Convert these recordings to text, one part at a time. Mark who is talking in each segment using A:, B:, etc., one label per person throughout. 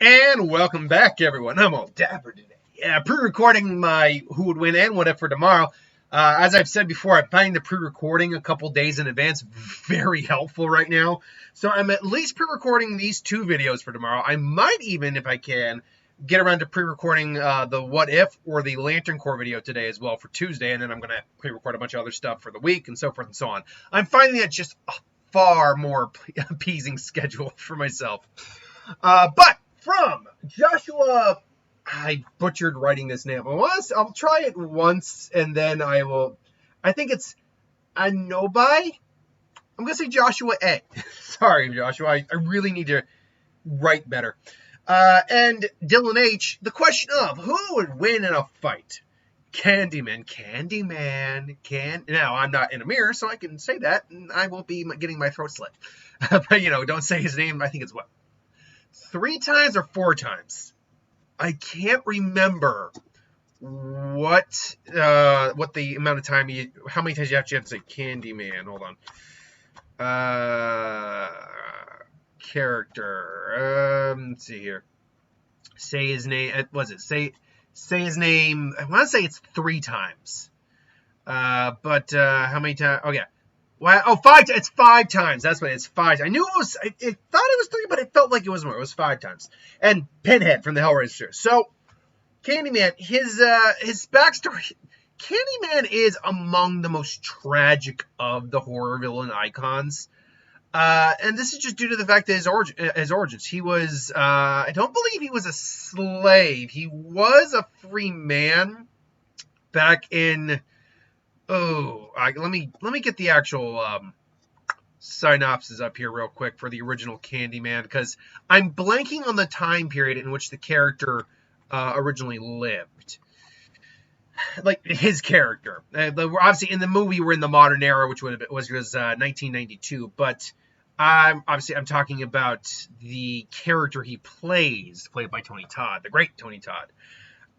A: And welcome back, everyone. I'm all dapper today. Yeah, pre-recording my who would win and what if for tomorrow. As I've said before, I'm finding the pre-recording a couple days in advance very helpful right now. So I'm at least pre-recording these two videos for tomorrow. I might even, if I can, get around to pre-recording the what if or the Lantern Corps video today as well for Tuesday, and then I'm going to pre-record a bunch of other stuff for the week and so forth and so on. I'm finding that just a far more appeasing schedule for myself. But from Joshua, I butchered writing this name. I'll try it once, and then I will. I think it's Anobai. I'm gonna say Joshua A. Sorry, Joshua. I really need to write better. And Dylan H. The question of who would win in a fight? Candyman. Now I'm not in a mirror, so I can say that, and I won't be getting my throat slit. But don't say his name. I think it's what. 3 times or 4 times? I can't remember what the amount of time how many times you have to say Candyman. Hold on. Character. Let's see here. Say his name. Say his name. I want to say it's 3 times. But how many times? Oh yeah. Wow. Oh, 5. It's 5 times. That's what it's 5. I knew it was. I thought it was 3, but it felt like it was more. It was 5 times. And Pinhead from the Hellraiser. So, Candyman, his backstory. Candyman is among the most tragic of the horror villain icons. And this is just due to the fact that his origins. He was. I don't believe he was a slave. He was a free man back in. Let me get the actual synopsis up here real quick for the original Candyman, because I'm blanking on the time period in which the character originally lived. Like his character, obviously in the movie we're in the modern era, which was 1992. But I'm talking about the character he played by Tony Todd, the great Tony Todd.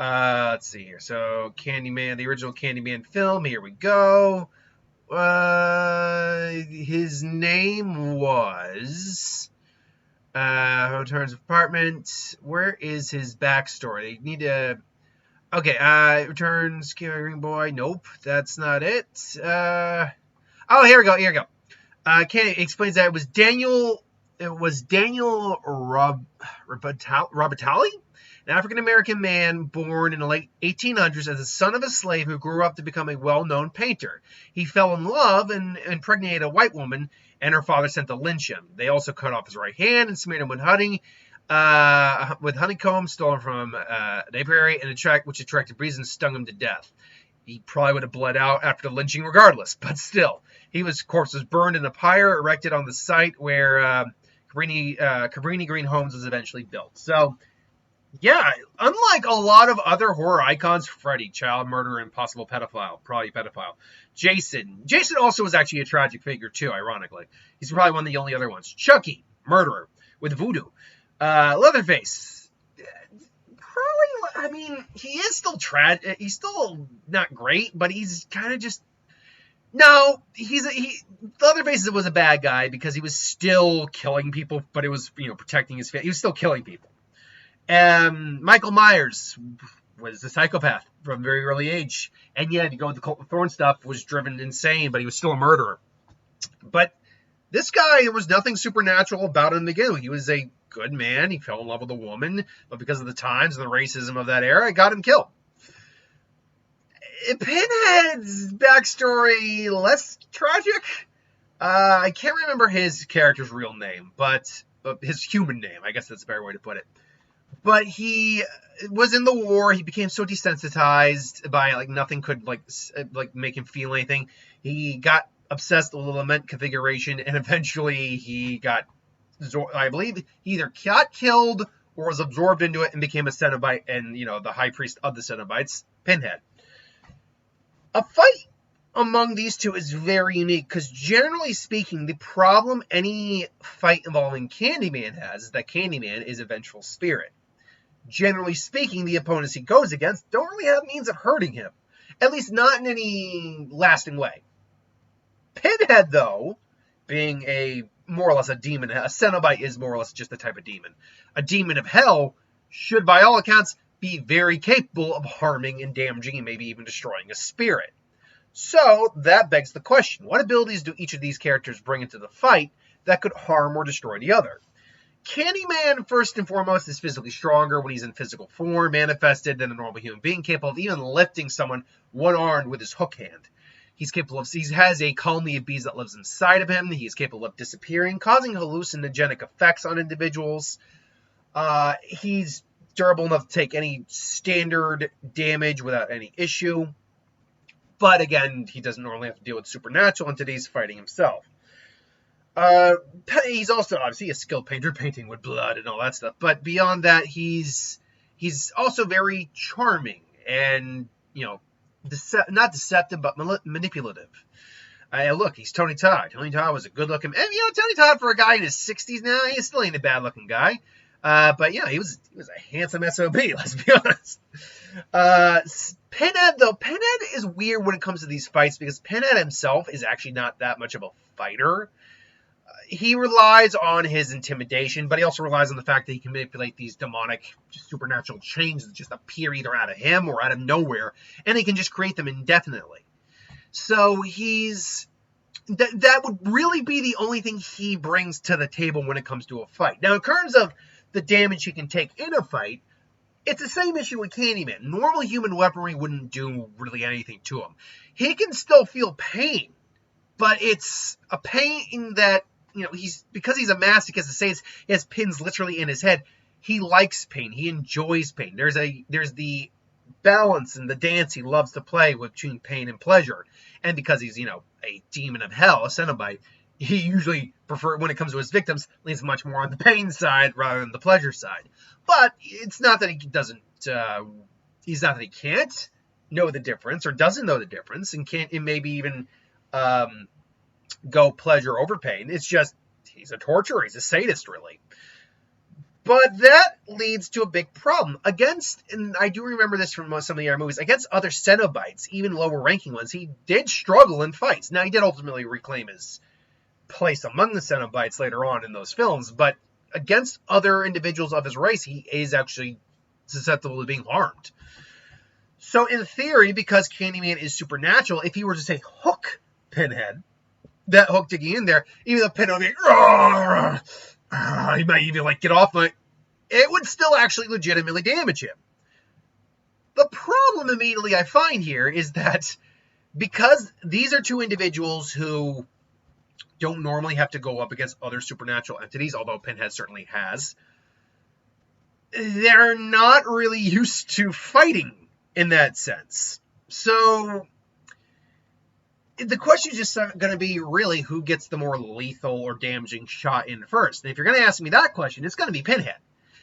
A: Let's see here. So, Candyman, the original Candyman film. Here we go. His name was Returns of Apartment. Where is his backstory? They need to. Okay. Returns, Green Boy. Nope, that's not it. Oh, here we go. Here we go. Candy explains that it was Daniel. It was Daniel Robatali, an African-American man born in the late 1800s as the son of a slave who grew up to become a well-known painter. He fell in love and impregnated a white woman, and her father sent to lynch him. They also cut off his right hand and smeared him with honeycomb stolen from an apiary, which attracted bees and stung him to death. He probably would have bled out after the lynching regardless, but still. His corpse was burned in a pyre erected on the site where Cabrini Green Homes was eventually built. So, yeah, unlike a lot of other horror icons, Freddy, child murderer and possible pedophile, probably pedophile. Jason also was actually a tragic figure too, ironically. He's probably one of the only other ones. Chucky, murderer with voodoo. Leatherface, probably, I mean, he is still he's still not great, but he's kind of just, no, Leatherface was a bad guy because he was still killing people, but it was, protecting his family. He was still killing people. Michael Myers was a psychopath from a very early age. And yeah, to go with the Cult of Thorn stuff, was driven insane, but he was still a murderer. But this guy, there was nothing supernatural about him to begin with. He was a good man. He fell in love with a woman, but because of the times and the racism of that era, it got him killed. Pinhead's backstory, less tragic. I can't remember his character's real name, but his human name. I guess that's a better way to put it. But he was in the war. He became so desensitized by nothing could make him feel anything. He got obsessed with the lament configuration, and eventually he got, I believe, he either got killed or was absorbed into it and became a Cenobite, and the high priest of the Cenobites, Pinhead. A fight among these two is very unique because, generally speaking, the problem any fight involving Candyman has is that Candyman is a vengeful spirit. Generally speaking, the opponents he goes against don't really have means of hurting him, at least not in any lasting way. Pinhead, though, being a more or less a demon. A Cenobite is more or less just the type of demon. A demon of hell should, by all accounts, be very capable of harming and damaging and maybe even destroying a spirit. So that begs the question, what abilities do each of these characters bring into the fight that could harm or destroy the other? Candyman, first and foremost, is physically stronger when he's in physical form, manifested than a normal human being, capable of even lifting someone one-armed with his hook hand. He has a colony of bees that lives inside of him. He is capable of disappearing, causing hallucinogenic effects on individuals. He's durable enough to take any standard damage without any issue. But again, he doesn't normally have to deal with supernatural entities fighting himself. He's also obviously a skilled painter, painting with blood and all that stuff. But beyond that, he's also very charming and, not deceptive, but manipulative. Look, he's Tony Todd. Tony Todd was a good-looking... And, Tony Todd, for a guy in his 60s now, he still ain't a bad-looking guy. But, he was a handsome SOB, let's be honest. Pinhead, though, Pinhead is weird when it comes to these fights because Pinhead himself is actually not that much of a fighter. He relies on his intimidation, but he also relies on the fact that he can manipulate these demonic, supernatural chains that just appear either out of him or out of nowhere, and he can just create them indefinitely. So that would really be the only thing he brings to the table when it comes to a fight. Now, in terms of the damage he can take in a fight, it's the same issue with Candyman. Normal human weaponry wouldn't do really anything to him. He can still feel pain, but it's a pain that, because he's a masochist, he has pins literally in his head. He likes pain. He enjoys pain. There's the balance and the dance he loves to play between pain and pleasure. And because he's, a demon of hell, a Cenobite, he usually when it comes to his victims, leans much more on the pain side rather than the pleasure side. But it's not that he doesn't, he's not that he can't know the difference or doesn't know the difference and can't maybe even go pleasure over pain. It's just, he's a torturer, he's a sadist, really. But that leads to a big problem. And I do remember this from some of the other movies, against other Cenobites, even lower ranking ones, he did struggle in fights. Now, he did ultimately reclaim his place among the Cenobites later on in those films, but against other individuals of his race, he is actually susceptible to being harmed. So in theory, because Candyman is supernatural, if he were to say hook Pinhead, that hook digging in there, even though Pinhead would be, he might even get off, but it would still actually legitimately damage him. The problem immediately I find here is that because these are two individuals who don't normally have to go up against other supernatural entities, although Pinhead certainly has, they're not really used to fighting in that sense. So the question is just going to be really who gets the more lethal or damaging shot in first. And if you're going to ask me that question, it's going to be Pinhead.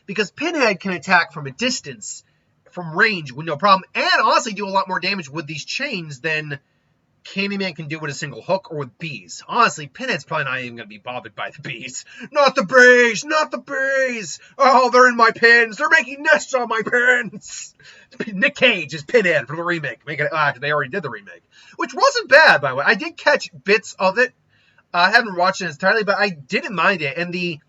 A: Because Pinhead can attack from a distance, from range, with no problem, and honestly do a lot more damage with these chains than Candyman can do with a single hook or with bees. Honestly, Pinhead's probably not even going to be bothered by the bees. Not the bees! Not the bees! Oh, they're in my pins! They're making nests on my pins! Nick Cage is Pinhead from the remake. They already did the remake. Which wasn't bad, by the way. I did catch bits of it. I haven't watched it entirely, but I didn't mind it. And the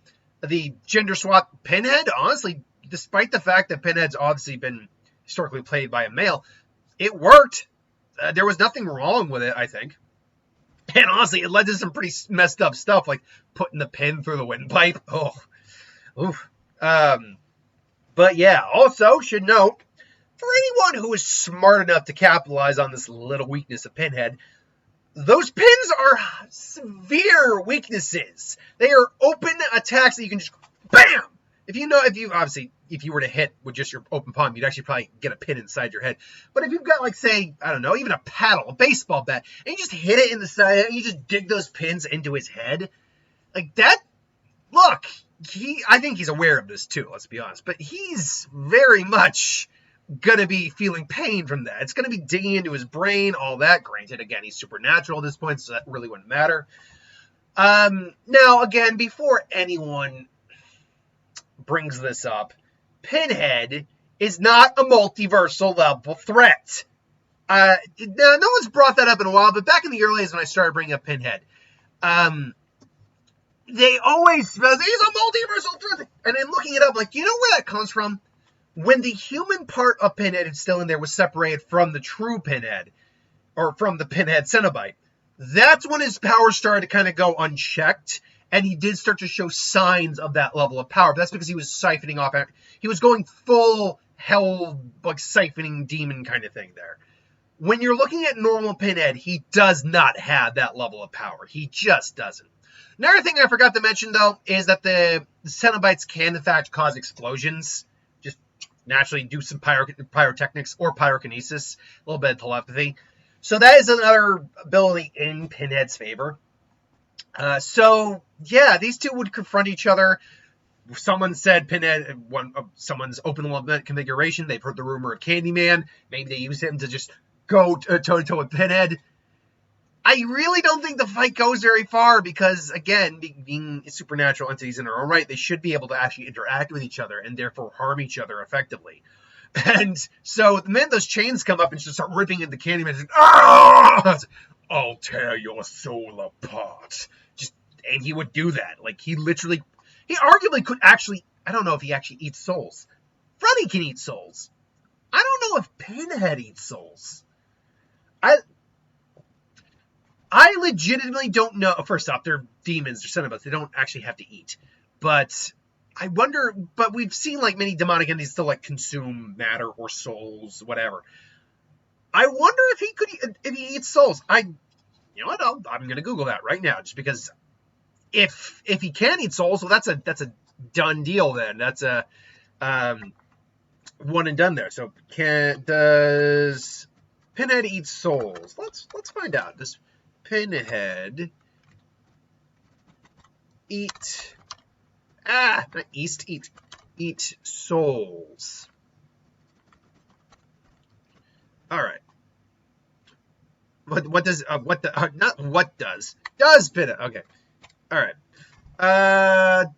A: gender swap Pinhead, honestly, despite the fact that Pinhead's obviously been historically played by a male, it worked. There was nothing wrong with it, I think. And honestly, it led to some pretty messed up stuff, like putting the pin through the windpipe. Oh. Oof. But yeah, also should note, for anyone who is smart enough to capitalize on this little weakness of Pinhead, those pins are severe weaknesses. They are open attacks that you can just BAM! If you were to hit with just your open palm, you'd actually probably get a pin inside your head. But if you've got, even a paddle, a baseball bat, and you just hit it in the side, and you just dig those pins into his head, I think he's aware of this too, let's be honest. But he's very much going to be feeling pain from that. It's going to be digging into his brain, all that. Granted, again, he's supernatural at this point, so that really wouldn't matter. Now, again, before anyone brings this up, Pinhead is not a multiversal level threat. Now, no one's brought that up in a while, but back in the early days when I started bringing up Pinhead, They always spell he's a multiversal threat. And I'm looking it up, like, you know where that comes from? When the human part of Pinhead is still in there was separated from the true Pinhead, or from the Pinhead Cenobite, that's when his powers started to kind of go unchecked, and he did start to show signs of that level of power. But that's because he was siphoning off. He was going full hell, like, siphoning demon kind of thing there. When you're looking at normal Pinhead, he does not have that level of power. He just doesn't. Another thing I forgot to mention, though, is that the Cenobites can, in fact, cause explosions. Just naturally do some pyrotechnics or pyrokinesis, a little bit of telepathy. So that is another ability in Pinhead's favor. So, yeah, these two would confront each other. Someone said Pinhead, someone's open lament configuration. They've heard the rumor of Candyman. Maybe they use him to just go toe-to-toe with Pinhead. I really don't think the fight goes very far because, again, being supernatural entities in their own right, they should be able to actually interact with each other and therefore harm each other effectively. And so the minute those chains come up and just start ripping into Candyman, I'll tear your soul apart. And he would do that. Like, he arguably could actually, I don't know if he actually eats souls. Freddy can eat souls. I don't know if Pinhead eats souls. I legitimately don't know. First off, they're demons, they're Cenobites. They don't actually have to eat. But I wonder, but we've seen like many demonic entities still like consume matter or souls, whatever. I wonder if he eats souls. You know what? I'm going to Google that right now, just because if he can eat souls, well, that's a done deal then. That's a one and done there. So does Pinhead eat souls? Let's find out. Does Pinhead eat souls? All right. Does Pinhead? Okay. All right.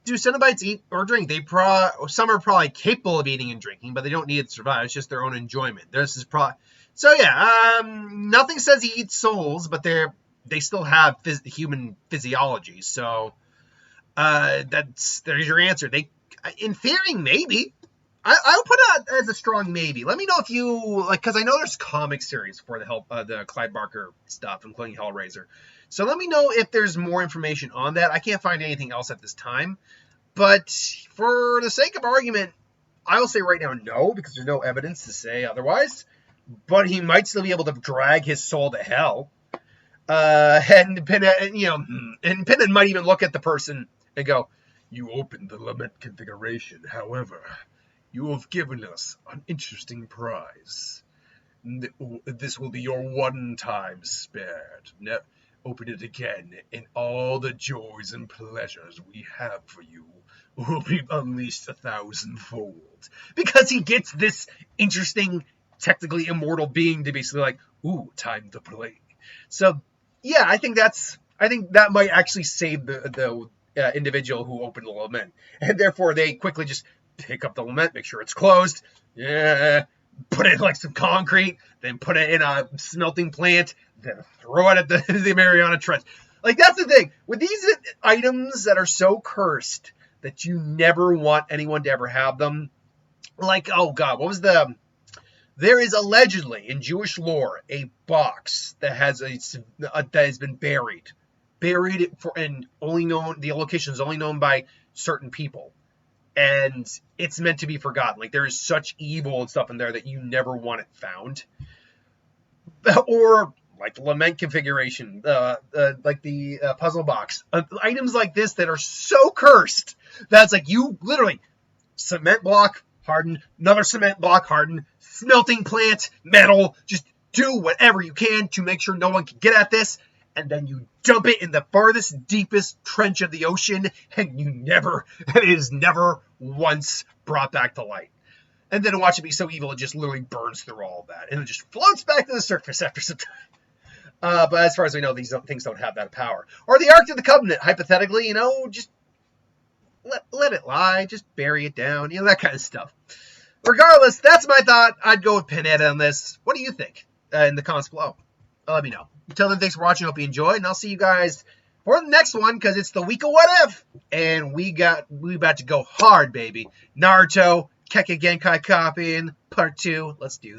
A: Do Cenobites eat or drink? Some are probably capable of eating and drinking, but they don't need it to survive. It's just their own enjoyment. So yeah. Nothing says he eats souls, but they still have human physiology. So there's your answer. In theory, maybe. I'll put it as a strong maybe. Let me know if you like, because I know there's comic series for the Clive Barker stuff, including Hellraiser. So let me know if there's more information on that. I can't find anything else at this time. But for the sake of argument, I will say right now no, because there's no evidence to say otherwise. But he might still be able to drag his soul to hell. And Pinhead might even look at the person and go, "You opened the lament configuration. However, you have given us an interesting prize. This will be your one time spared. Open it again, and all the joys and pleasures we have for you will be unleashed 1,000-fold." Because he gets this interesting, technically immortal being to basically like, ooh, time to play. So, yeah, I think that might actually save the individual who opened the lament. And therefore, they quickly just pick up the lament, make sure it's closed, put it in like some concrete, then put it in a smelting plant, then throw it at the Mariana Trench. Like, that's the thing. With these items that are so cursed that you never want anyone to ever have them, like, oh god, what was there is allegedly, in Jewish lore, a box that has that has been buried and only known, the location is only known by certain people. And it's meant to be forgotten. Like, there is such evil and stuff in there that you never want it found. Or, like, the lament configuration, like the puzzle box. Items like this that are so cursed that it's like you literally cement block, harden, another cement block, harden, smelting plant, metal, just do whatever you can to make sure no one can get at this. And then you dump it in the farthest, deepest trench of the ocean, and it is never once brought back to light. And then watch it be so evil, it just literally burns through all of that, and it just floats back to the surface after some time. But as far as we know, these things don't have that power. Or the Ark of the Covenant, hypothetically, just let it lie, just bury it down, that kind of stuff. Regardless, that's my thought. I'd go with Pinhead on this. What do you think? In the comments below. Let me know. Until then, thanks for watching. Hope you enjoyed, and I'll see you guys for the next one, because it's the week of What If, and we about to go hard, baby. Naruto, Keke Genkai Copying, Part 2. Let's do